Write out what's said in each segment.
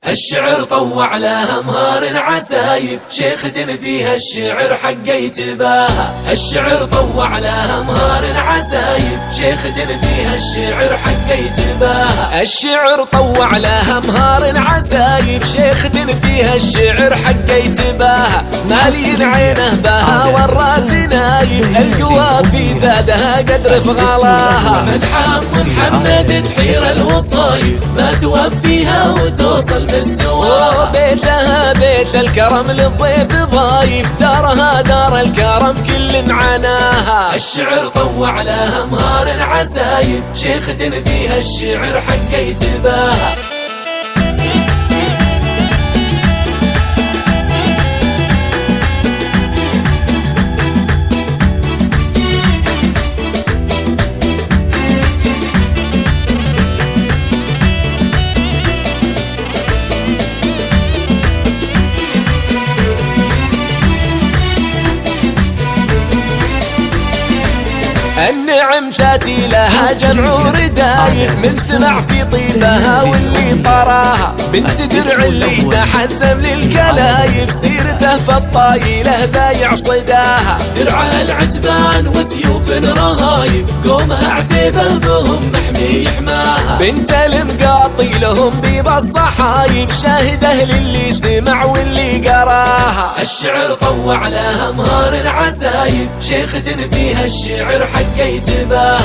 الشعر طوع لها مهار عسايف، شيختن فيها الشعر حقيت باها. الشعر طوع لها مهار عسايف، شيختن فيها الشعر حقيت باها. الشعر طوع لها مهار عسايف، شيختن فيها الشعر حقيت باها. مالين عينه باها والراس نايف، القوافي زادها قدر فغلاها. مدحام محمد تحير الوصايف، ما توفيها وتوصل بستواها. بيتها بيت الكرم للضيف ضايف، دارها دار الكرم كل عناها. الشعر طوع لها مهار عسايف، شيختن فيها الشعر حقيت باها. النعم تاتي لها جمع ردايف، من سمع في طيبها واللي طراها. بنت درع اللي تحزم للكلايف، سيرته فالطايله بايع صداها. درعها العتبان وسيوف رهايف، قومها عتيبه بهم محمي حماها. بنت المقاطي لهم بيض الصحايف، شاهده للي سمع واللي قراها. الشعر طوع لها مهار عسايف، شيختن فيها الشعر حقيت باها.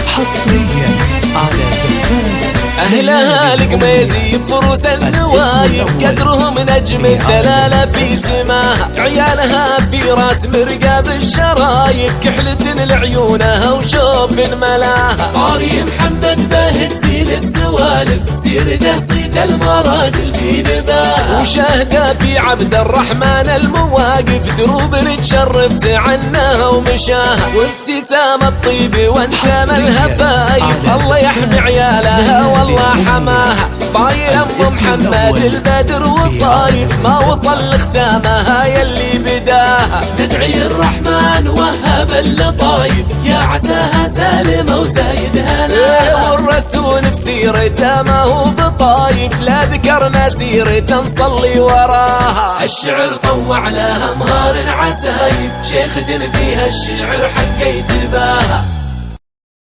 حصريا على زفاف أهلها القميزي فروس النوايف، قدرهم نجم تلالة في سماها. عيالها في راس مرقاب الشرايف، كحلة لعيونها وشوف ملاها. طاري محمد باهت زين السوالف، سيرته صيت المراجل في نباها. وشاهده في عبد الرحمن المواقف، دروب تشرف تعناها ومشاها. وابتسام الطيب وانسام الهفايف، الله يحمي عيالها والله حماها. طايل ام محمد البدر وصايف، ما وصل لختامها يلي بداها. ندعي الرحمن وهب اللطايف، يا عساها سالمه وزايد هناها. والرسول بسيرته ما هو بطايف، لا ذكرنا سيرته نصلي وراها. الشعر طوع لها مهار عسايف، شيختن فيها الشعر حقيت باها.